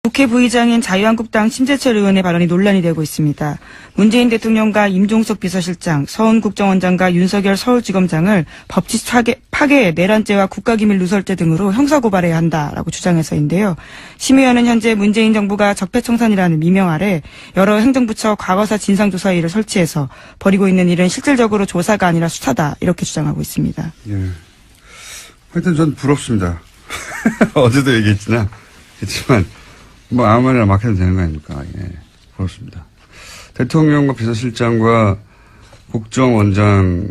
국회 부의장인 자유한국당 심재철 의원의 발언이 논란이 되고 있습니다. 문재인 대통령과 임종석 비서실장, 서훈국정원장과 윤석열 서울지검장을 법치 파괴, 내란죄와 국가기밀 누설죄 등으로 형사고발해야 한다라고 주장해서인데요. 심의원은 현재 문재인 정부가 적폐청산이라는 미명 아래 여러 행정부처 과거사 진상조사위를 설치해서 벌이고 있는 일은 실질적으로 조사가 아니라 수사다 이렇게 주장하고 있습니다. 예. 하여튼 전 부럽습니다. 어제도 얘기했지만 뭐 아무 말이나 막 해도 되는 거 아닙니까? 예. 그렇습니다. 대통령과 비서실장과 국정원장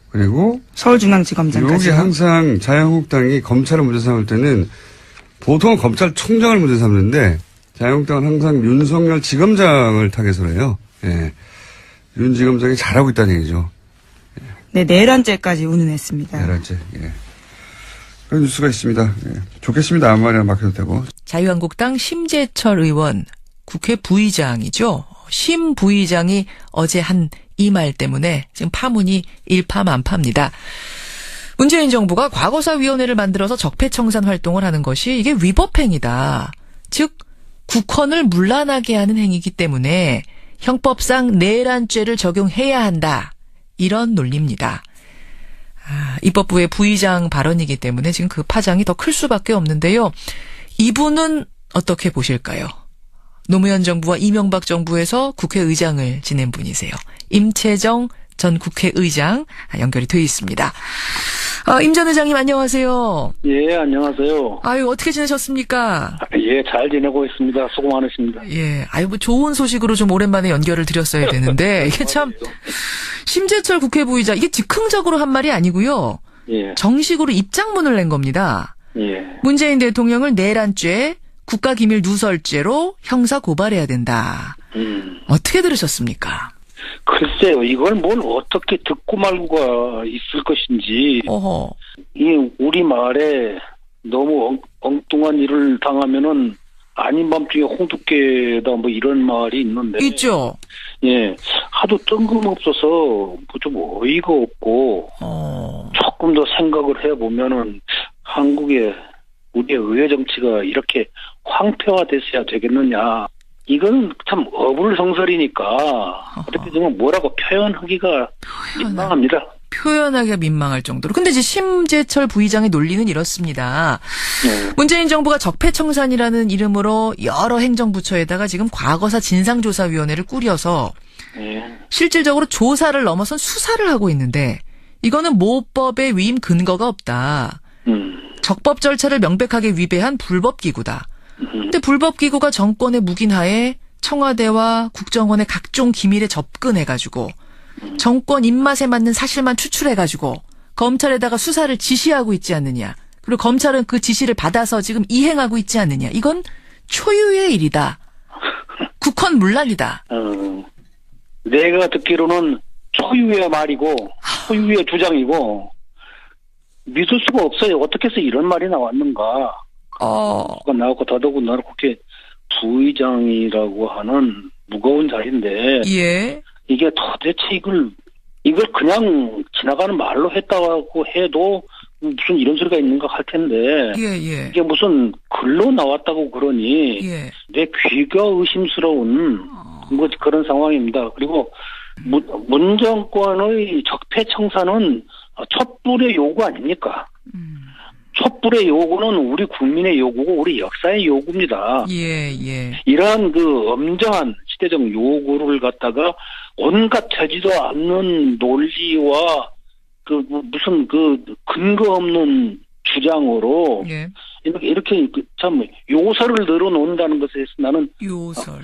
그리고 서울중앙지검장까지. 여기 항상 자유한국당이 검찰을 문제 삼을 때는 보통은 검찰총장을 문제 삼는데 자유한국당은 항상 윤석열 지검장을 타겟으로 해요. 예. 윤 지검장이 잘하고 있다는 얘기죠. 네, 내란죄까지 운운했습니다. 내란죄. 예. 그런 뉴스가 있습니다. 예. 좋겠습니다. 아무 말이나 막 해도 되고. 자유한국당 심재철 의원, 국회 부의장이죠. 심 부의장이 어제 한 이 말 때문에 지금 파문이 일파만파입니다. 문재인 정부가 과거사위원회를 만들어서 적폐청산 활동을 하는 것이 이게 위법행위다. 즉 국헌을 문란하게 하는 행위이기 때문에 형법상 내란죄를 적용해야 한다. 이런 논리입니다. 입법부의 부의장 발언이기 때문에 지금 그 파장이 더 클 수밖에 없는데요. 이분은 어떻게 보실까요? 노무현 정부와 이명박 정부에서 국회의장을 지낸 분이세요. 임채정 전 국회의장 연결이 되어 있습니다. 임 전 의장님 안녕하세요. 예, 안녕하세요. 아유, 어떻게 지내셨습니까? 예, 잘 지내고 있습니다. 수고 많으십니다. 예, 아유, 뭐 좋은 소식으로 좀 오랜만에 연결을 드렸어야 되는데 이게 참 심재철 국회 부의장 이게 즉흥적으로 한 말이 아니고요. 예. 정식으로 입장문을 낸 겁니다. 예. 문재인 대통령을 내란죄, 국가기밀 누설죄로 형사 고발해야 된다. 어떻게 들으셨습니까? 글쎄요, 이걸 뭘 어떻게 듣고 말고가 있을 것인지. 어허. 이 우리 말에 너무 엉뚱한 일을 당하면은 아닌 밤중에 홍두깨다 뭐 이런 말이 있는데. 있죠. 예, 하도 뜬금없어서 뭐 좀 어이가 없고. 조금 더 생각을 해보면은 한국의 우리의 의회 정치가 이렇게 황폐화됐어야 되겠느냐. 이건 참 어불성설이니까 어떻게 좀 뭐라고 표현하기가 민망합니다. 표현하기가 민망할 정도로. 근데 이제 심재철 부의장의 논리는 이렇습니다. 문재인 정부가 적폐청산이라는 이름으로 여러 행정부처에다가 지금 과거사 진상조사위원회를 꾸려서 실질적으로 조사를 넘어선 수사를 하고 있는데 이거는 모법의 위임 근거가 없다. 적법 절차를 명백하게 위배한 불법기구다. 근데 불법기구가 정권의 묵인하에 청와대와 국정원의 각종 기밀에 접근해가지고 정권 입맛에 맞는 사실만 추출해가지고 검찰에다가 수사를 지시하고 있지 않느냐. 그리고 검찰은 그 지시를 받아서 지금 이행하고 있지 않느냐. 이건 초유의 일이다. 국헌 문란이다. 내가 듣기로는 초유의 말이고 초유의 주장이고 믿을 수가 없어요. 어떻게 해서 이런 말이 나왔는가. 나왔고 더더군다나 국회 부의장이라고 하는 무거운 자리인데 예. 이게 도대체 이걸 그냥 지나가는 말로 했다고 해도 무슨 이런 소리가 있는가 할 텐데 예. 이게 무슨 글로 나왔다고 그러니 예. 내 귀가 의심스러운 뭐 그런 상황입니다. 그리고 문 정권의 적폐청산은 촛불의 요구 아닙니까? 촛불의 요구는 우리 국민의 요구고 우리 역사의 요구입니다. 예. 이러한 그 엄정한 시대적 요구를 갖다가 온갖 되지도 않는 논리와 그 무슨 그 근거 없는 주장으로 예. 이렇게 참 요설을 늘어놓는다는 것에 나는 요설.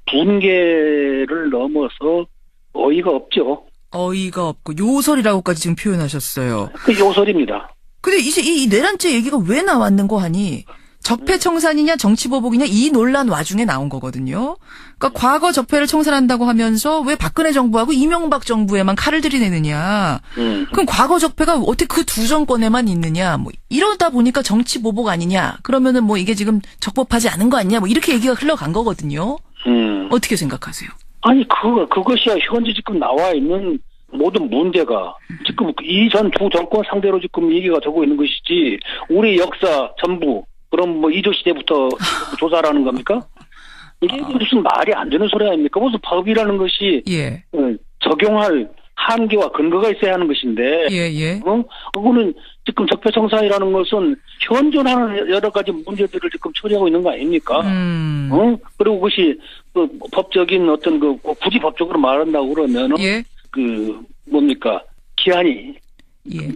분개를 넘어서 어이가 없죠. 어이가 없고 요설이라고까지 지금 표현하셨어요. 그 요설입니다. 근데 이제 이 내란죄 얘기가 왜 나왔는고 하니 적폐청산이냐 정치보복이냐 이 논란 와중에 나온 거거든요. 그러니까 과거 적폐를 청산한다고 하면서 왜 박근혜 정부하고 이명박 정부에만 칼을 들이대느냐. 그럼 과거 적폐가 어떻게 그 두 정권에만 있느냐. 뭐 이러다 보니까 정치보복 아니냐. 그러면은 뭐 이게 지금 적법하지 않은 거 아니냐. 뭐 이렇게 얘기가 흘러간 거거든요. 어떻게 생각하세요? 아니 그것이야 현재 지금 나와 있는 모든 문제가 지금 이전 두 정권 상대로 지금 얘기가 되고 있는 것이지 우리 역사 전부 그럼 뭐 이조 시대부터 조사라는 겁니까? 이게 무슨 말이 안 되는 소리 아닙니까? 무슨 법이라는 것이 예. 적용할 한계와 근거가 있어야 하는 것인데, 예. 그거는 지금 적폐청산이라는 것은 현존하는 여러 가지 문제들을 지금 처리하고 있는 거 아닙니까? 그리고 그것이 그 법적인 어떤 굳이 법적으로 말한다고 그러면은 예. 뭡니까 기한이 예.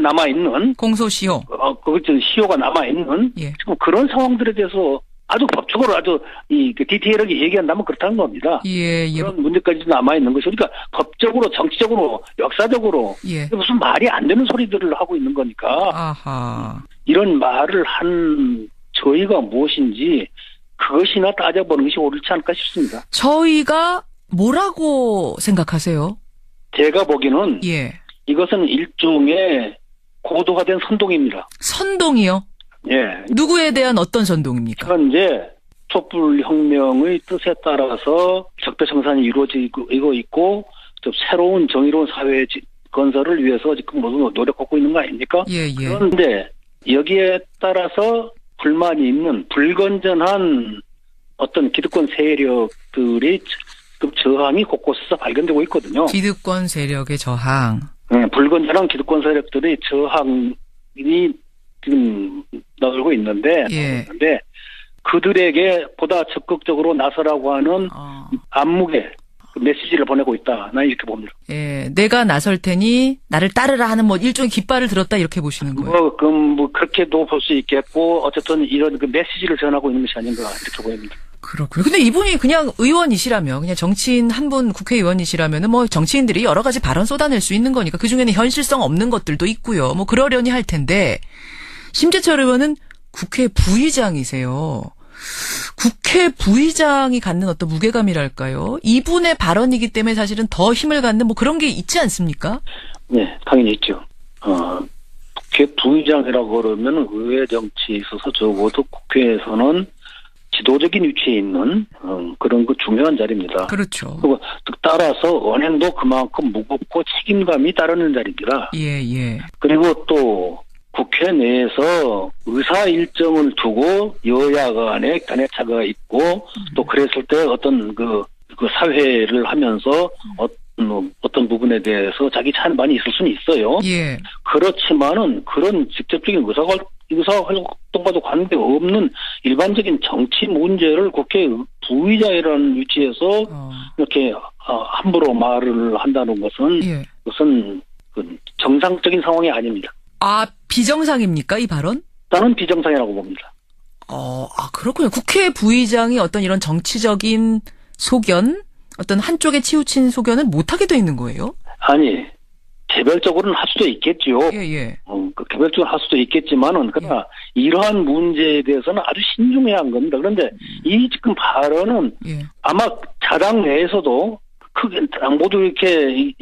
남아있는 공소시효. 그것은 시효가 남아있는 예. 지금 그런 상황들에 대해서 아주 법적으로 아주 디테일하게 얘기한다면 그렇다는 겁니다. 예. 그런 문제까지 남아있는 것이 그러니까 법적으로 정치적으로 역사적으로 예. 무슨 말이 안 되는 소리들을 하고 있는 거니까 아하. 이런 말을 한 저희가 무엇인지 그것이나 따져보는 것이 옳지 않을까 싶습니다. 저희가 뭐라고 생각하세요? 제가 보기에는 예. 이것은 일종의 고도화된 선동입니다. 선동이요? 예. 누구에 대한 어떤 선동입니까? 현재 촛불혁명의 뜻에 따라서 적폐청산이 이루어지고 있고 좀 새로운 정의로운 사회 건설을 위해서 지금 모두 노력하고 있는 거 아닙니까? 예. 그런데 여기에 따라서 불만이 있는 불건전한 어떤 기득권 세력들의 그 저항이 곳곳에서 발견되고 있거든요. 기득권 세력의 저항. 불건전한 기득권 세력들의 저항이 지금 나오고 있는데, 예. 그들에게 보다 적극적으로 나서라고 하는 안목의 메시지를 보내고 있다. 난 이렇게 봅니다. 예. 내가 나설 테니 나를 따르라 하는 뭐 일종의 깃발을 들었다 이렇게 보시는 거예요. 그렇게도 볼 수 있겠고, 어쨌든 이런 그 메시지를 전하고 있는 것이 아닌가 이렇게 보입니다. 그렇군요. 근데 이분이 그냥 의원이시라면, 그냥 정치인 한 분 국회의원이시라면은 뭐 정치인들이 여러 가지 발언 쏟아낼 수 있는 거니까 그 중에는 현실성 없는 것들도 있고요. 뭐 그러려니 할 텐데, 심재철 의원은 국회 부의장이세요. 국회 부의장이 갖는 어떤 무게감이랄까요? 이분의 발언이기 때문에 사실은 더 힘을 갖는 뭐 그런 게 있지 않습니까? 네, 당연히 있죠. 국회 부의장이라고 그러면 의회 정치에 있어서 적어도 국회에서는 지도적인 위치에 있는 그런 그 중요한 자리입니다. 그렇죠. 그리고 따라서 언행도 그만큼 무겁고 책임감이 따르는 자리입니다. 예. 그리고 또 국회 내에서 의사 일정을 두고 여야 간에 견해차가 있고 또 그랬을 때 어떤 그 사회를 하면서 어떤 부분에 대해서 자기 찬반이 있을 수는 있어요. 예. 그렇지만은 그런 직접적인 의사활동과도 관계없는 일반적인 정치 문제를 국회 부의장이라는 위치에서 이렇게 함부로 말을 한다는 것은 예. 그것은 정상적인 상황이 아닙니다. 아, 비정상입니까, 이 발언? 나는 비정상이라고 봅니다. 그렇군요. 국회 부의장이 어떤 이런 정치적인 소견, 어떤 한쪽에 치우친 소견은 못하게 돼 있는 거예요? 아니, 개별적으로는 할 수도 있겠죠. 예. 개별적으로 할 수도 있겠지만은, 그러나 이러한 문제에 대해서는 아주 신중해야 한 겁니다. 그런데 이 지금 발언은 아마 자당 내에서도 크게 모두 이렇게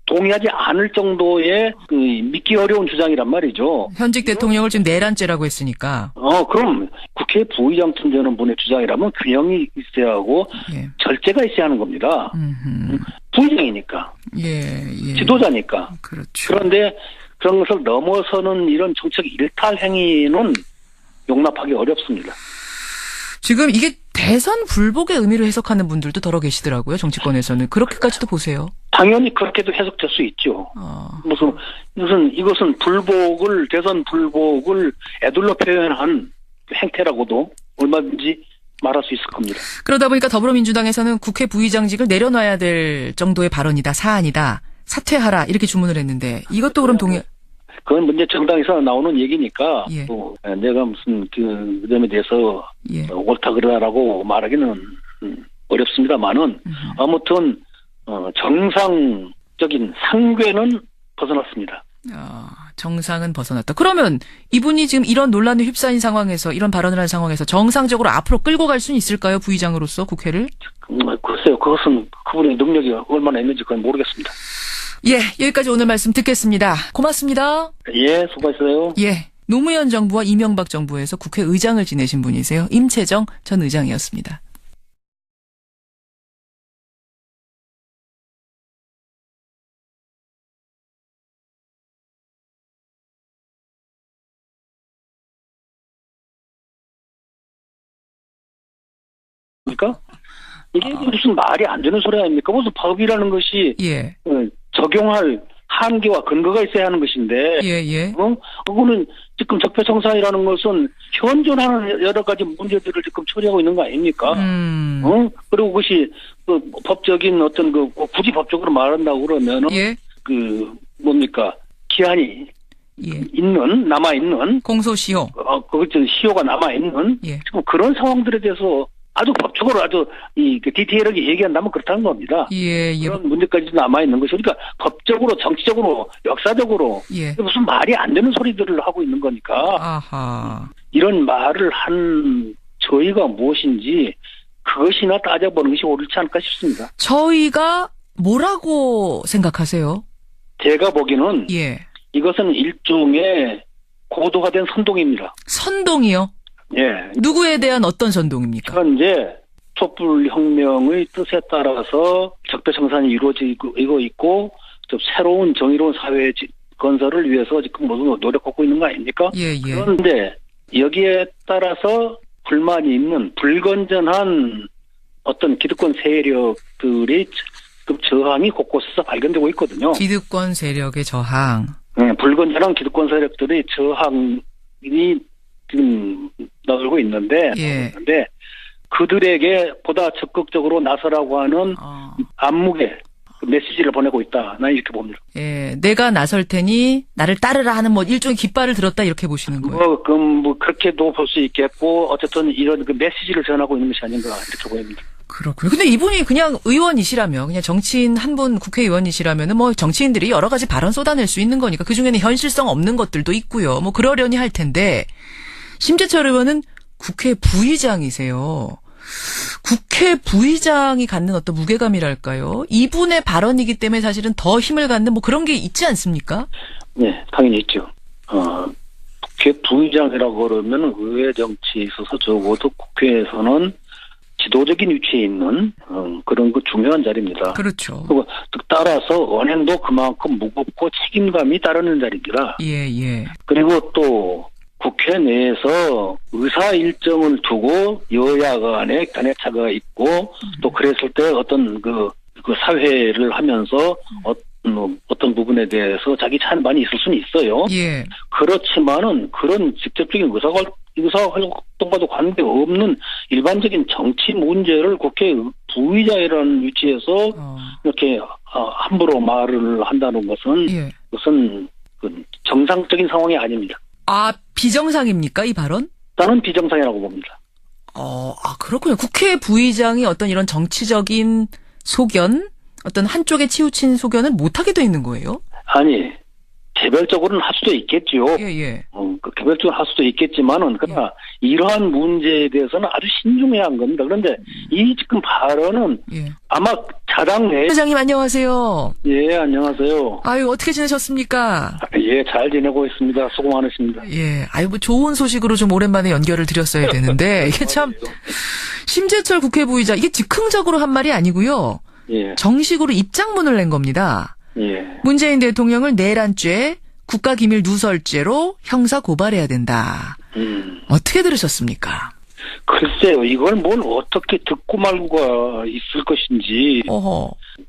동의하지 않을 정도의 믿기 어려운 주장이란 말이죠. 현직 대통령을 지금 내란죄라고 했으니까. 그럼 국회 부의장쯤 되는 분의 주장이라면 균형이 있어야 하고 절제가 있어야 하는 겁니다. 부의장이니까. 예. 지도자니까. 그렇죠. 그런데 그런 것을 넘어서는 이런 정책 일탈 행위는 용납하기 어렵습니다. 지금 이게 대선 불복의 의미로 해석하는 분들도 더러 계시더라고요. 정치권에서는. 그렇게까지도 보세요. 당연히 그렇게도 해석될 수 있죠. 이것은 대선 불복을 애둘러 표현한 행태라고도 얼마든지 말할 수 있을 겁니다. 그러다 보니까 더불어민주당에서는 국회 부의장직을 내려놔야 될 정도의 발언이다, 사안이다, 사퇴하라 이렇게 주문을 했는데 이것도 그럼 그건 문제 정당에서 나오는 얘기니까 예. 또 내가 무슨 그 점에 대해서 옳다 그러라고 말하기는 어렵습니다만은 아무튼 정상적인 상궤는 벗어났습니다. 정상은 벗어났다. 그러면 이분이 지금 이런 논란에 휩싸인 상황에서 이런 발언을 한 상황에서 정상적으로 앞으로 끌고 갈 수는 있을까요? 부의장으로서 국회를? 글쎄요. 그것은 그분의 능력이 얼마나 있는지 그건 모르겠습니다. 예, 여기까지 오늘 말씀 듣겠습니다. 고맙습니다. 예, 수고하셨어요. 예, 노무현 정부와 이명박 정부에서 국회의장을 지내신 분이세요. 임채정 전 의장이었습니다. 그러니까 이게 무슨 말이 안 되는 소리 아닙니까? 무슨 법이라는 것이 예. 적용할 한계와 근거가 있어야 하는 것인데, 예. 그거는 지금 적폐청산이라는 것은 현존하는 여러 가지 문제들을 지금 처리하고 있는 거 아닙니까? 그리고 그것이 그 법적인 어떤 굳이 법적으로 말한다고 그러면은 예. 기한이 남아 있는 공소시효. 시효가 남아 있는 예. 지금 그런 상황들에 대해서 아주 법적으로 아주 디테일하게 얘기한다면 그렇다는 겁니다. 예. 그런 문제까지도 남아 있는 것이 그러니까 법적으로, 정치적으로, 역사적으로 예. 무슨 말이 안 되는 소리들을 하고 있는 거니까. 아하. 이런 말을 한 저희가 무엇인지 그것이나 따져보는 것이 옳지 않을까 싶습니다. 저희가 뭐라고 생각하세요? 제가 보기에는 예. 이것은 일종의 고도화된 선동입니다. 선동이요? 예. 누구에 대한 어떤 선동입니까? 현재 촛불혁명의 뜻에 따라서 적폐청산이 이루어지고 있고 좀 새로운 정의로운 사회 건설을 위해서 지금 모두 노력하고 있는 거 아닙니까? 예. 그런데 여기에 따라서 불만이 있는 불건전한 어떤 기득권 세력들의 저항이 곳곳에서 발견되고 있거든요. 기득권 세력의 저항. 네, 불건전한 기득권 세력들의 저항이 지금 나오고 있는데, 그들에게 보다 적극적으로 나서라고 하는 안목의 메시지를 보내고 있다. 난 이렇게 봅니다. 예, 내가 나설 테니 나를 따르라 하는 일종의 깃발을 들었다 이렇게 보시는 거예요. 그렇게도 볼 수 있겠고, 어쨌든 이런 메시지를 전하고 있는 것이 아닌가 이렇게 보입니다. 그렇군요. 근데 이분이 그냥 의원이시라면, 그냥 정치인 한 분 국회의원이시라면은 정치인들이 여러 가지 발언 쏟아낼 수 있는 거니까 그중에는 현실성 없는 것들도 있고요. 그러려니 할 텐데, 심재철 의원은 국회 부의장이세요. 국회 부의장이 갖는 어떤 무게감이랄까요? 이분의 발언이기 때문에 사실은 더 힘을 갖는 그런 게 있지 않습니까? 네, 당연히 있죠. 국회 부의장이라고 그러면 의회 정치에 있어서 적어도 국회에서는 지도적인 위치에 있는 그런 중요한 자리입니다. 그렇죠. 그리고 따라서 언행도 그만큼 무겁고 책임감이 따르는 자리입니다. 예. 그리고 또 국회 내에서 의사 일정을 두고 여야 간에 견해차가 있고 또 그랬을 때 어떤 그 사회를 하면서 어떤 부분에 대해서 자기 찬반이 있을 수는 있어요. 예. 그렇지만은 그런 직접적인 의사활동과도 관계없는 일반적인 정치 문제를 국회 부의장이라는 위치에서 이렇게 함부로 말을 한다는 것은 그것은 정상적인 상황이 아닙니다. 비정상입니까, 이 발언? 나는 비정상이라고 봅니다. 그렇군요. 국회 부의장이 어떤 이런 정치적인 소견, 어떤 한쪽에 치우친 소견은 못하게 돼 있는 거예요? 아니, 개별적으로는 할 수도 있겠지요. 예. 개별적으로 할 수도 있겠지만은, 그러나 이러한 문제에 대해서는 아주 신중해야 한 겁니다. 그런데 이 지금 발언은 아마 자당 내. 회장님 안녕하세요. 예, 안녕하세요. 아유, 어떻게 지내셨습니까? 예, 잘 지내고 있습니다. 수고 많으십니다. 예, 좋은 소식으로 좀 오랜만에 연결을 드렸어야 되는데, 이게 참, 심재철 국회 부의장, 이게 즉흥적으로 한 말이 아니고요. 예. 정식으로 입장문을 낸 겁니다. 예. 문재인 대통령을 내란죄, 국가기밀 누설죄로 형사 고발해야 된다. 어떻게 들으셨습니까? 글쎄요, 이걸 어떻게 듣고 말고가 있을 것인지.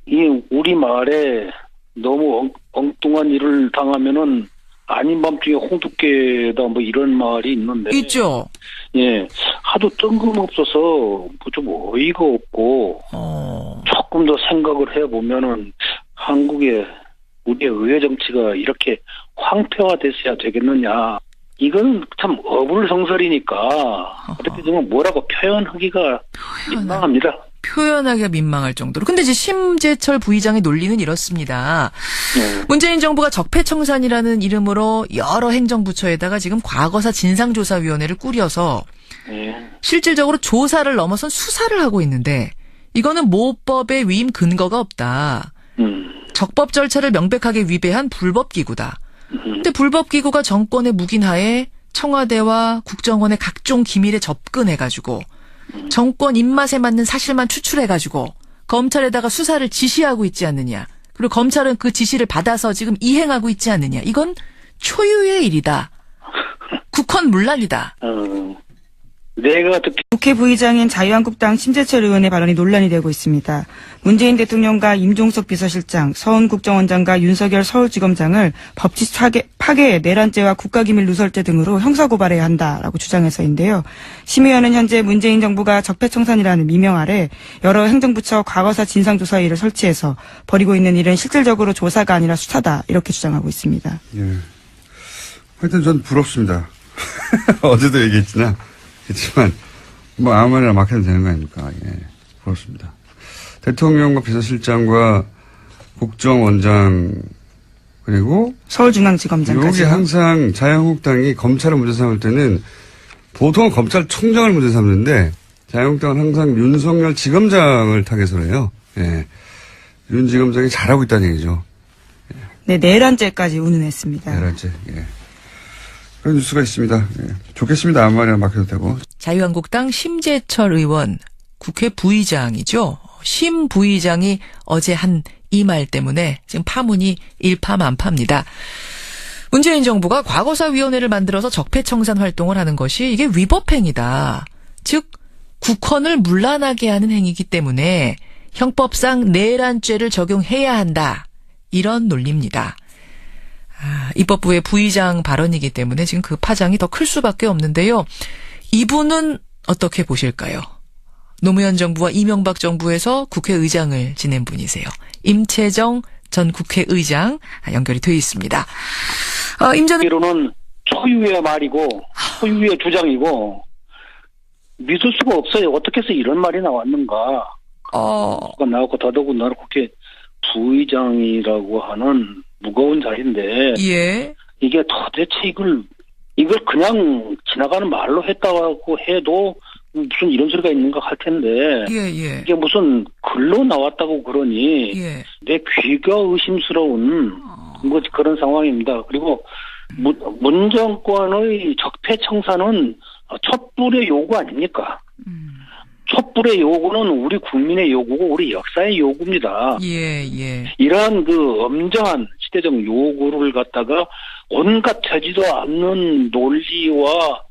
이 우리말에 너무 엉뚱한 일을 당하면은 아닌 밤중에 홍두깨다 이런 말이 있는데. 있죠. 예, 하도 뜬금없어서 좀 어이가 없고 조금 더 생각을 해보면은 한국의 우리의 의회 정치가 이렇게 황폐화됐어야 되겠느냐. 이건 참 어불성설이니까 그렇게 좀 뭐라고 표현하기가 민망합니다. 표현하기가 민망할 정도로. 근데 이제 심재철 부의장의 논리는 이렇습니다. 문재인 정부가 적폐청산이라는 이름으로 여러 행정부처에다가 지금 과거사 진상조사위원회를 꾸려서 실질적으로 조사를 넘어선 수사를 하고 있는데 이거는 모법의 위임 근거가 없다. 적법 절차를 명백하게 위배한 불법기구다. 근데 불법기구가 정권의 묵인하에 청와대와 국정원의 각종 기밀에 접근해가지고 정권 입맛에 맞는 사실만 추출해가지고 검찰에다가 수사를 지시하고 있지 않느냐. 그리고 검찰은 그 지시를 받아서 지금 이행하고 있지 않느냐. 이건 초유의 일이다. 국헌문란이다. 내가 듣기 국회 부의장인 자유한국당 심재철 의원의 발언이 논란이 되고 있습니다. 문재인 대통령과 임종석 비서실장, 서훈 국정원장과 윤석열 서울지검장을 법치 파괴, 내란죄와 국가기밀 누설죄 등으로 형사고발해야 한다라고 주장해서인데요. 심의원은 현재 문재인 정부가 적폐청산이라는 미명 아래 여러 행정부처 과거사 진상조사위를 설치해서 벌이고 있는 일은 실질적으로 조사가 아니라 수사다 이렇게 주장하고 있습니다. 예. 하여튼 전 부럽습니다. 어제도 얘기했지만 뭐 아무 말이나 막 해도 되는 거 아닙니까? 예. 부럽습니다. 대통령과 비서실장과 국정원장 그리고 서울중앙지검장까지. 여기 항상 자유한국당이 검찰을 문제 삼을 때는 보통 검찰총장을 문제 삼는데 자유한국당은 항상 윤석열 지검장을 타겟으로 해요. 예. 윤 지검장이 잘하고 있다는 얘기죠. 네, 내란죄까지 운운했습니다. 내란죄. 예. 그런 뉴스가 있습니다. 예. 좋겠습니다. 아무 말이나 막 해도 되고. 자유한국당 심재철 의원, 국회 부의장이죠. 심 부의장이 어제 한 이 말 때문에 지금 파문이 일파만파입니다. 문재인 정부가 과거사위원회를 만들어서 적폐청산 활동을 하는 것이 이게 위법행위다. 즉 국헌을 문란하게 하는 행위이기 때문에 형법상 내란죄를 적용해야 한다. 이런 논리입니다. 입법부의 부의장 발언이기 때문에 지금 그 파장이 더 클 수밖에 없는데요. 이분은 어떻게 보실까요? 노무현 정부와 이명박 정부에서 국회의장을 지낸 분이세요. 임채정 전 국회의장 연결이 되어 있습니다. 임 전 로는 초유의 말이고 초유의 주장이고 믿을 수가 없어요. 어떻게 해서 이런 말이 나왔는가. 나왔고 더더군다나 국회 부의장이라고 하는 무거운 자리인데 예. 이게 도대체 이걸 그냥 지나가는 말로 했다고 해도 무슨 이런 소리가 있는가 할 텐데 예. 이게 무슨 글로 나왔다고 그러니 예. 내 귀가 의심스러운 뭐 그런 상황입니다. 그리고 문 정권의 적폐청산은 촛불의 요구 아닙니까? 촛불의 요구는 우리 국민의 요구고 우리 역사의 요구입니다. 예. 이러한 그 엄정한 시대적 요구를 갖다가 온갖 되지도 않는 논리와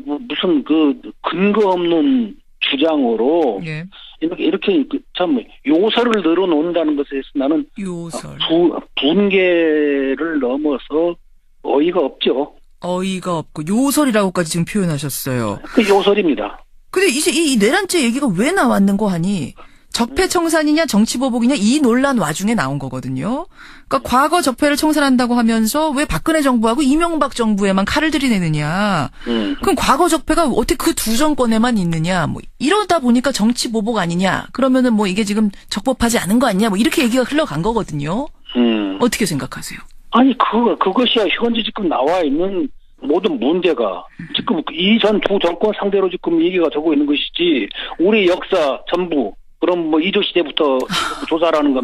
무슨 근거 없는 주장으로 예. 이렇게 참 요설을 늘어놓는다는 것에 나는 요설. 분개를 넘어서 어이가 없죠. 어이가 없고 요설이라고까지 지금 표현하셨어요. 그 요설입니다. 근데 이제 이 내란죄 얘기가 왜 나왔는 거 하니 적폐청산이냐 정치보복이냐 이 논란 와중에 나온 거거든요. 그러니까 과거 적폐를 청산한다고 하면서 왜 박근혜 정부하고 이명박 정부에만 칼을 들이대느냐. 그럼 과거 적폐가 어떻게 그 두 정권에만 있느냐. 뭐 이러다 보니까 정치보복 아니냐. 그러면은 뭐 이게 지금 적법하지 않은 거 아니냐. 뭐 이렇게 얘기가 흘러간 거거든요. 어떻게 생각하세요? 아니 그것이야 현재 지금 나와 있는 모든 문제가 지금 이전 두 정권 상대로 지금 얘기가 되고 있는 것이지 우리 역사 전부 그럼 뭐 이조 시대부터 조사라는 겁니다.